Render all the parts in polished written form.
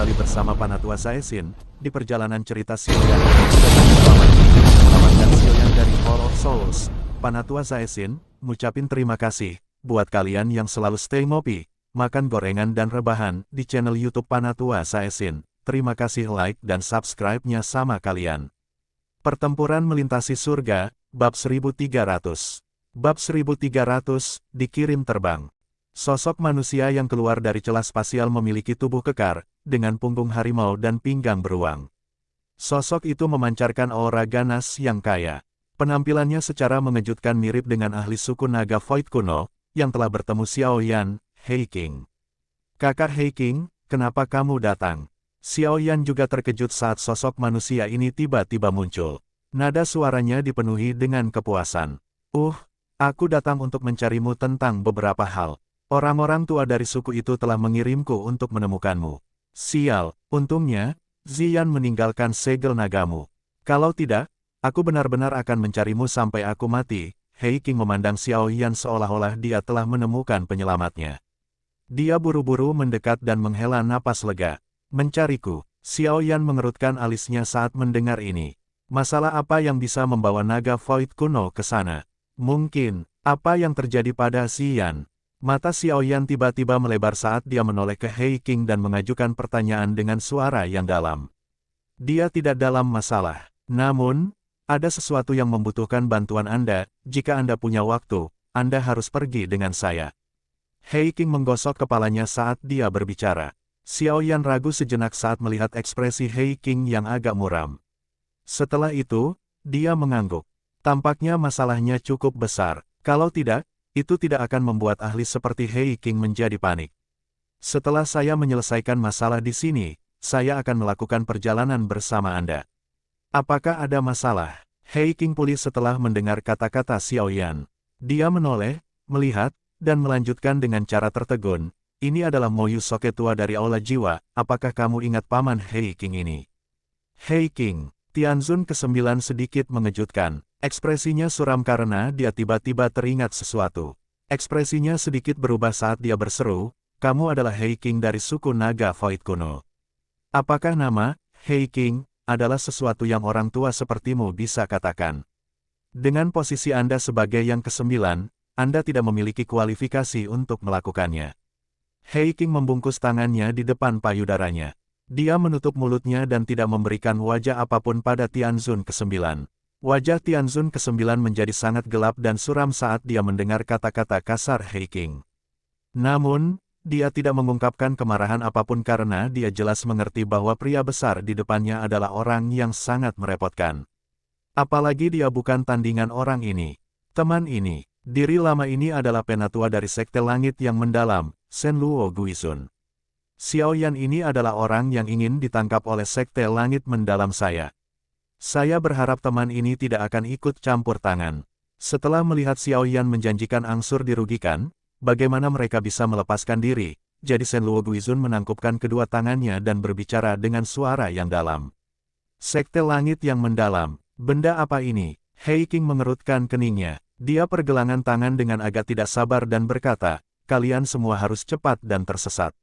kembali bersama Panatua Saesin, di perjalanan cerita Xiaoyan selamatkan Xiaoyan dari Hall of Souls. Panatua Saesin, ngucapin terima kasih, buat kalian yang selalu stay ngopi, makan gorengan dan rebahan, di channel YouTube Panatua Saesin. Terima kasih like dan subscribe-nya sama kalian. Pertempuran melintasi surga, bab 1300. Bab 1300, dikirim terbang. Sosok manusia yang keluar dari celah spasial memiliki tubuh kekar, dengan punggung harimau dan pinggang beruang. Sosok itu memancarkan aura ganas yang kaya. Penampilannya secara mengejutkan mirip dengan ahli suku naga Void kuno, yang telah bertemu Xiaoyan, Hei King. Kakak Hei King, kenapa kamu datang? Xiaoyan juga terkejut saat sosok manusia ini tiba-tiba muncul. Nada suaranya dipenuhi dengan kepuasan. Aku datang untuk mencarimu tentang beberapa hal. Orang-orang tua dari suku itu telah mengirimku untuk menemukanmu. Sial, untungnya, Ziyan meninggalkan segel nagamu. Kalau tidak, aku benar-benar akan mencarimu sampai aku mati. Hei King memandang Xiaoyan seolah-olah dia telah menemukan penyelamatnya. Dia buru-buru mendekat dan menghela napas lega. Mencariku, Xiaoyan mengerutkan alisnya saat mendengar ini. Masalah apa yang bisa membawa naga Void kuno ke sana? Mungkin, apa yang terjadi pada Ziyan? Mata Xiaoyan tiba-tiba melebar saat dia menoleh ke Hei King dan mengajukan pertanyaan dengan suara yang dalam. Dia tidak dalam masalah. Namun, ada sesuatu yang membutuhkan bantuan Anda. Jika Anda punya waktu, Anda harus pergi dengan saya. Hei King menggosok kepalanya saat dia berbicara. Xiaoyan ragu sejenak saat melihat ekspresi Hei King yang agak muram. Setelah itu, dia mengangguk. Tampaknya masalahnya cukup besar. Kalau tidak, itu tidak akan membuat ahli seperti Hei King menjadi panik. Setelah saya menyelesaikan masalah di sini, saya akan melakukan perjalanan bersama Anda. Apakah ada masalah? Hei King pulih setelah mendengar kata-kata Xiaoyan. Dia menoleh, melihat, dan melanjutkan dengan cara tertegun. Ini adalah Mo Yusoke tua dari Aula Jiwa, apakah kamu ingat paman Hei King ini? Hei King, Tianzun ke-9 sedikit mengejutkan. Ekspresinya suram karena dia tiba-tiba teringat sesuatu. Ekspresinya sedikit berubah saat dia berseru, kamu adalah Hei King dari suku naga Void kuno. Apakah nama, Hei King, adalah sesuatu yang orang tua sepertimu bisa katakan? Dengan posisi Anda sebagai yang ke-9, Anda tidak memiliki kualifikasi untuk melakukannya. Hei King membungkus tangannya di depan payudaranya. Dia menutup mulutnya dan tidak memberikan wajah apapun pada Tianzun ke-9. Wajah Tianzun ke-9 menjadi sangat gelap dan suram saat dia mendengar kata-kata kasar Hei King. Namun, dia tidak mengungkapkan kemarahan apapun karena dia jelas mengerti bahwa pria besar di depannya adalah orang yang sangat merepotkan. Apalagi dia bukan tandingan orang ini. Teman ini, diri lama ini adalah penatua dari Sekte Langit yang mendalam, Shen Luo Guizun. Xiaoyan ini adalah orang yang ingin ditangkap oleh Sekte Langit mendalam saya. Saya berharap teman ini tidak akan ikut campur tangan. Setelah melihat Xiaoyan menjanjikan angsur dirugikan, bagaimana mereka bisa melepaskan diri? Jadi Shen Luo Guizun menangkupkan kedua tangannya dan berbicara dengan suara yang dalam. Sekte Langit yang mendalam, benda apa ini? Hei King mengerutkan keningnya. Dia pergelangan tangan dengan agak tidak sabar dan berkata, kalian semua harus cepat dan tersesat.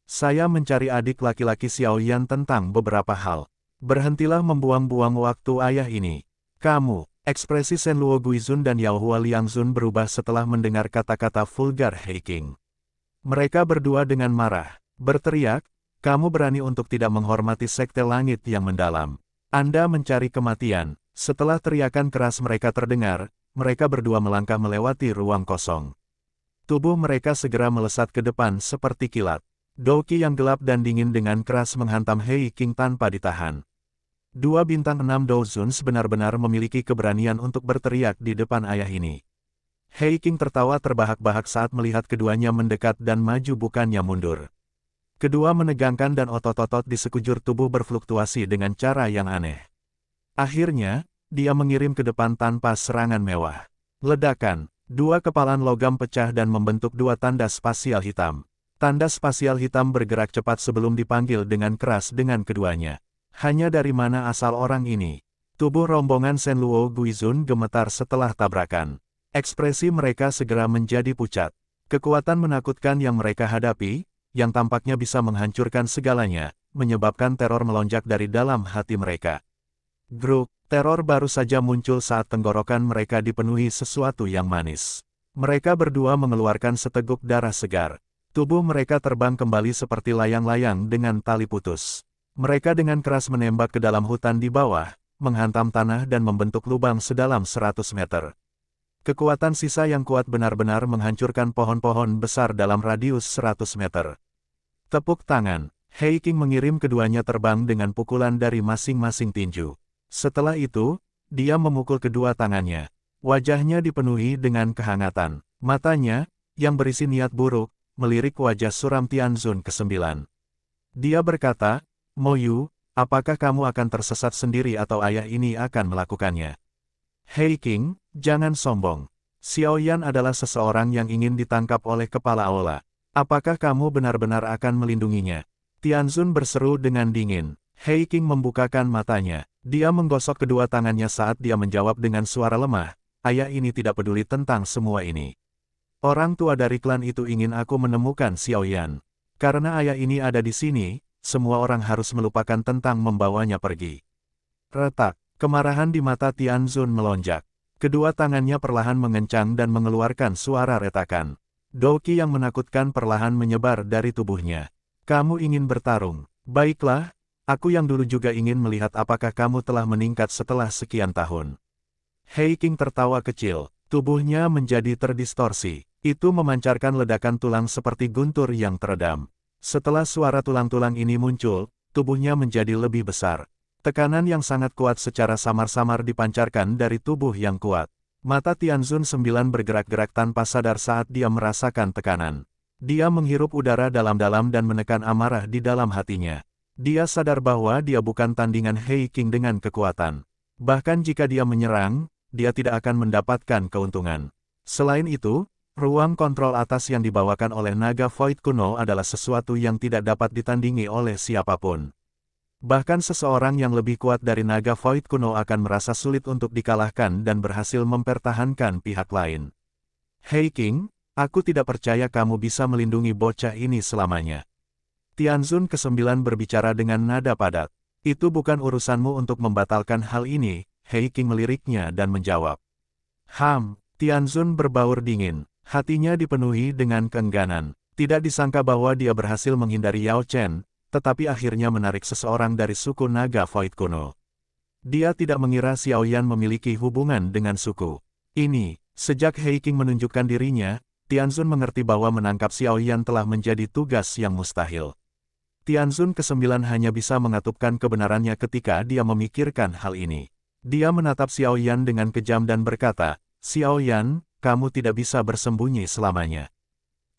Saya mencari adik laki-laki Xiaoyan tentang beberapa hal. Berhentilah membuang-buang waktu ayah ini. Kamu, ekspresi Shen Luo Guizun dan Yao Hua Liangzun berubah setelah mendengar kata-kata vulgar Hei King. Mereka berdua dengan marah, berteriak, kamu berani untuk tidak menghormati Sekte Langit yang mendalam. Anda mencari kematian. Setelah teriakan keras mereka terdengar, mereka berdua melangkah melewati ruang kosong. Tubuh mereka segera melesat ke depan seperti kilat. Douki yang gelap dan dingin dengan keras menghantam Hei King tanpa ditahan. Dua bintang 6 Douzun benar-benar memiliki keberanian untuk berteriak di depan ayah ini. Hei King tertawa terbahak-bahak saat melihat keduanya mendekat dan maju bukannya mundur. Kedua menegangkan dan otot-otot di sekujur tubuh berfluktuasi dengan cara yang aneh. Akhirnya, dia mengirim ke depan tanpa serangan mewah. Ledakan, dua kepalan logam pecah dan membentuk dua tanda spasial hitam. Tanda spasial hitam bergerak cepat sebelum dipanggil dengan keras dengan keduanya. Hanya dari mana asal orang ini? Tubuh rombongan Shen Luo Guizun gemetar setelah tabrakan. Ekspresi mereka segera menjadi pucat. Kekuatan menakutkan yang mereka hadapi, yang tampaknya bisa menghancurkan segalanya, menyebabkan teror melonjak dari dalam hati mereka. Gruk, teror baru saja muncul saat tenggorokan mereka dipenuhi sesuatu yang manis. Mereka berdua mengeluarkan seteguk darah segar. Tubuh mereka terbang kembali seperti layang-layang dengan tali putus. Mereka dengan keras menembak ke dalam hutan di bawah, menghantam tanah dan membentuk lubang sedalam 100 meter. Kekuatan sisa yang kuat benar-benar menghancurkan pohon-pohon besar dalam radius 100 meter. Tepuk tangan, Hei King mengirim keduanya terbang dengan pukulan dari masing-masing tinju. Setelah itu, dia memukul kedua tangannya. Wajahnya dipenuhi dengan kehangatan. Matanya, yang berisi niat buruk, melirik wajah suram Tianzun ke-9. Dia berkata, Mo Yu, apakah kamu akan tersesat sendiri atau ayah ini akan melakukannya? Hei King, jangan sombong. Xiao Yan adalah seseorang yang ingin ditangkap oleh kepala aula. Apakah kamu benar-benar akan melindunginya? Tianzun berseru dengan dingin. Hei King membukakan matanya. Dia menggosok kedua tangannya saat dia menjawab dengan suara lemah, ayah ini tidak peduli tentang semua ini. Orang tua dari klan itu ingin aku menemukan Xiao Yan. Karena ayah ini ada di sini, semua orang harus melupakan tentang membawanya pergi. Retak, kemarahan di mata Tianzun melonjak. Kedua tangannya perlahan mengencang dan mengeluarkan suara retakan. Douqi yang menakutkan perlahan menyebar dari tubuhnya. Kamu ingin bertarung? Baiklah, aku yang dulu juga ingin melihat apakah kamu telah meningkat setelah sekian tahun. Hei King tertawa kecil, tubuhnya menjadi terdistorsi. Itu memancarkan ledakan tulang seperti guntur yang teredam. Setelah suara tulang-tulang ini muncul, tubuhnya menjadi lebih besar. Tekanan yang sangat kuat secara samar-samar dipancarkan dari tubuh yang kuat. Mata Tianzun 9 bergerak-gerak tanpa sadar saat dia merasakan tekanan. Dia menghirup udara dalam-dalam dan menekan amarah di dalam hatinya. Dia sadar bahwa dia bukan tandingan Hei King dengan kekuatan. Bahkan jika dia menyerang, dia tidak akan mendapatkan keuntungan. Selain itu, ruang kontrol atas yang dibawakan oleh naga Void kuno adalah sesuatu yang tidak dapat ditandingi oleh siapapun. Bahkan seseorang yang lebih kuat dari naga Void kuno akan merasa sulit untuk dikalahkan dan berhasil mempertahankan pihak lain. Hei King, aku tidak percaya kamu bisa melindungi bocah ini selamanya. Tianzun ke-9 berbicara dengan nada padat. Itu bukan urusanmu untuk membatalkan hal ini, Hei King meliriknya dan menjawab. Tianzun berbaur dingin. Hatinya dipenuhi dengan keengganan. Tidak disangka bahwa dia berhasil menghindari Yao Chen, tetapi akhirnya menarik seseorang dari suku naga Void kuno. Dia tidak mengira Xiao Yan memiliki hubungan dengan suku ini. Sejak Hei King menunjukkan dirinya, Tianzun mengerti bahwa menangkap Xiao Yan telah menjadi tugas yang mustahil. Tianzun ke-9 hanya bisa mengatupkan kebenarannya ketika dia memikirkan hal ini. Dia menatap Xiao Yan dengan kejam dan berkata, Xiao Yan, kamu tidak bisa bersembunyi selamanya.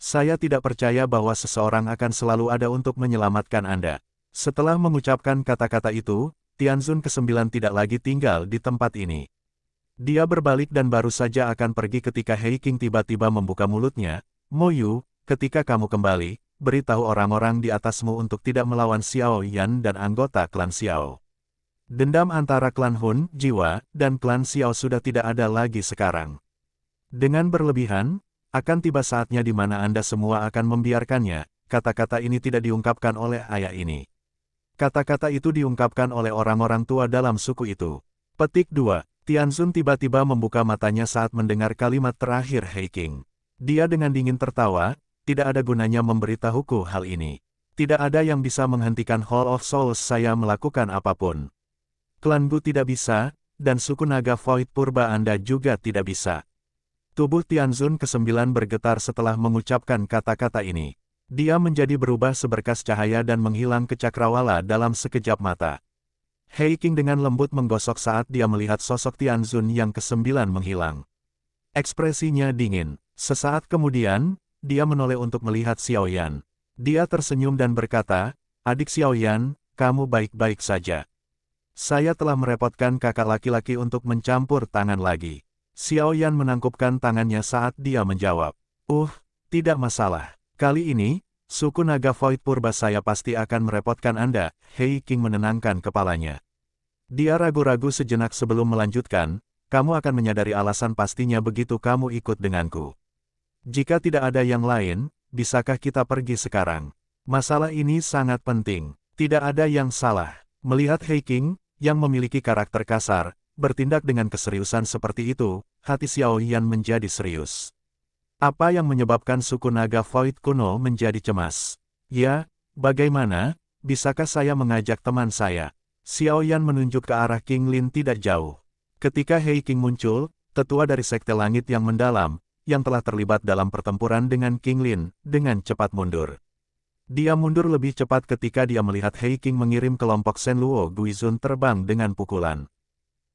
Saya tidak percaya bahwa seseorang akan selalu ada untuk menyelamatkan Anda. Setelah mengucapkan kata-kata itu, Tianzun ke-9 tidak lagi tinggal di tempat ini. Dia berbalik dan baru saja akan pergi ketika Hei King tiba-tiba membuka mulutnya. Mo Yu, ketika kamu kembali, beritahu orang-orang di atasmu untuk tidak melawan Xiao Yan dan anggota klan Xiao. Dendam antara klan Hun, Jiwa, dan klan Xiao sudah tidak ada lagi sekarang. Dengan berlebihan, akan tiba saatnya di mana Anda semua akan membiarkannya. Kata-kata ini tidak diungkapkan oleh ayah ini. Kata-kata itu diungkapkan oleh orang-orang tua dalam suku itu. Petik 2. Tianzun tiba-tiba membuka matanya saat mendengar kalimat terakhir Hei King. Dia dengan dingin tertawa, tidak ada gunanya memberitahuku hal ini. Tidak ada yang bisa menghentikan Hall of Souls saya melakukan apapun. Klanku tidak bisa, dan suku naga Void purba Anda juga tidak bisa. Tubuh Tianzun ke-9 bergetar setelah mengucapkan kata-kata ini. Dia menjadi berubah seberkas cahaya dan menghilang ke cakrawala dalam sekejap mata. Hei King dengan lembut menggosok saat dia melihat sosok Tianzun yang ke-9 menghilang. Ekspresinya dingin. Sesaat kemudian, dia menoleh untuk melihat Xiao Yan. Dia tersenyum dan berkata, Adik Xiao Yan, kamu baik-baik saja. Saya telah merepotkan kakak laki-laki untuk mencampur tangan lagi. Xiao Yan menangkupkan tangannya saat dia menjawab. Tidak masalah. Kali ini, suku naga Void purba saya pasti akan merepotkan Anda. Hei King menenangkan kepalanya. Dia ragu-ragu sejenak sebelum melanjutkan, kamu akan menyadari alasan pastinya begitu kamu ikut denganku. Jika tidak ada yang lain, bisakah kita pergi sekarang? Masalah ini sangat penting. Tidak ada yang salah. Melihat He King, yang memiliki karakter kasar, bertindak dengan keseriusan seperti itu, hati Xiao Yan menjadi serius. Apa yang menyebabkan suku naga Void kuno menjadi cemas? Ya, bagaimana? Bisakah saya mengajak teman saya? Xiao Yan menunjuk ke arah King Lin tidak jauh. Ketika He King muncul, tetua dari Sekte Langit yang mendalam, yang telah terlibat dalam pertempuran dengan King Lin, dengan cepat mundur. Dia mundur lebih cepat ketika dia melihat He King mengirim kelompok Shenluo Guizun terbang dengan pukulan.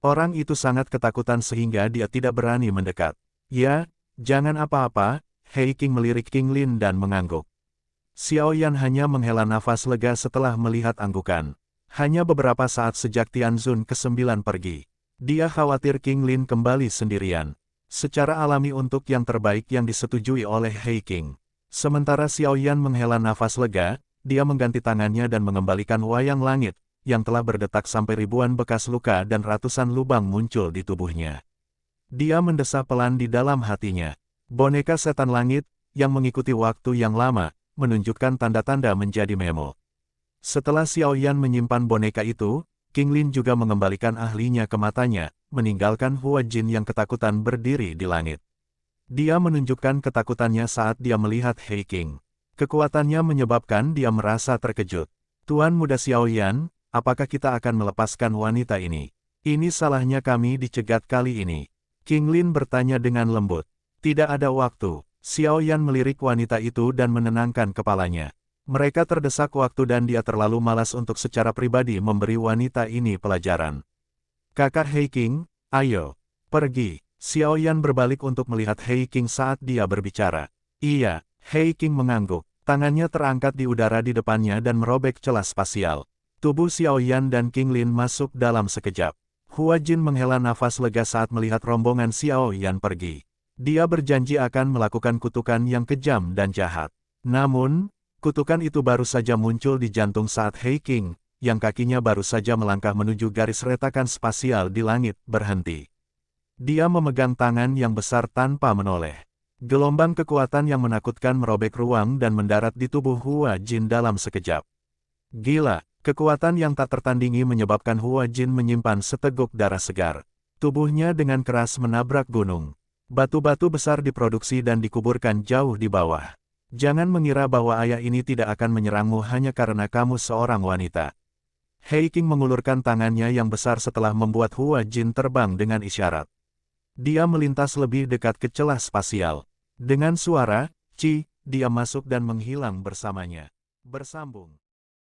Orang itu sangat ketakutan sehingga dia tidak berani mendekat. Ya, jangan apa-apa, He King melirik King Lin dan mengangguk. Xiao Yan hanya menghela nafas lega setelah melihat anggukan. Hanya beberapa saat sejak Tianzun ke-9 pergi. Dia khawatir King Lin kembali sendirian. Secara alami untuk yang terbaik yang disetujui oleh He King. Sementara Xiao Yan menghela nafas lega, dia mengganti tangannya dan mengembalikan wayang langit, yang telah berdetak sampai ribuan bekas luka dan ratusan lubang muncul di tubuhnya. Dia mendesah pelan di dalam hatinya. Boneka setan langit, yang mengikuti waktu yang lama, menunjukkan tanda-tanda menjadi memo. Setelah Xiao Yan menyimpan boneka itu, King Lin juga mengembalikan ahlinya ke matanya, meninggalkan Hua Jin yang ketakutan berdiri di langit. Dia menunjukkan ketakutannya saat dia melihat He King. Kekuatannya menyebabkan dia merasa terkejut. Tuan Muda Xiao Yan, apakah kita akan melepaskan wanita ini? Ini salahnya kami dicegat kali ini. King Lin bertanya dengan lembut. Tidak ada waktu. Xiao Yan melirik wanita itu dan menenangkan kepalanya. Mereka terdesak waktu dan dia terlalu malas untuk secara pribadi memberi wanita ini pelajaran. Kakak He King, ayo, pergi. Xiao Yan berbalik untuk melihat He King saat dia berbicara. Iya, He King mengangguk. Tangannya terangkat di udara di depannya dan merobek celah spasial. Tubuh Xiao Yan dan King Lin masuk dalam sekejap. Hua Jin menghela nafas lega saat melihat rombongan Xiao Yan pergi. Dia berjanji akan melakukan kutukan yang kejam dan jahat. Namun, kutukan itu baru saja muncul di jantung saat He King, yang kakinya baru saja melangkah menuju garis retakan spasial di langit, berhenti. Dia memegang tangan yang besar tanpa menoleh. Gelombang kekuatan yang menakutkan merobek ruang dan mendarat di tubuh Hua Jin dalam sekejap. Gila, kekuatan yang tak tertandingi menyebabkan Hua Jin menyimpan seteguk darah segar. Tubuhnya dengan keras menabrak gunung. Batu-batu besar diproduksi dan dikuburkan jauh di bawah. Jangan mengira bahwa ayah ini tidak akan menyerangmu hanya karena kamu seorang wanita. He King mengulurkan tangannya yang besar setelah membuat Hua Jin terbang dengan isyarat. Dia melintas lebih dekat ke celah spasial. Dengan suara, "Ci," dia masuk dan menghilang bersamanya. Bersambung.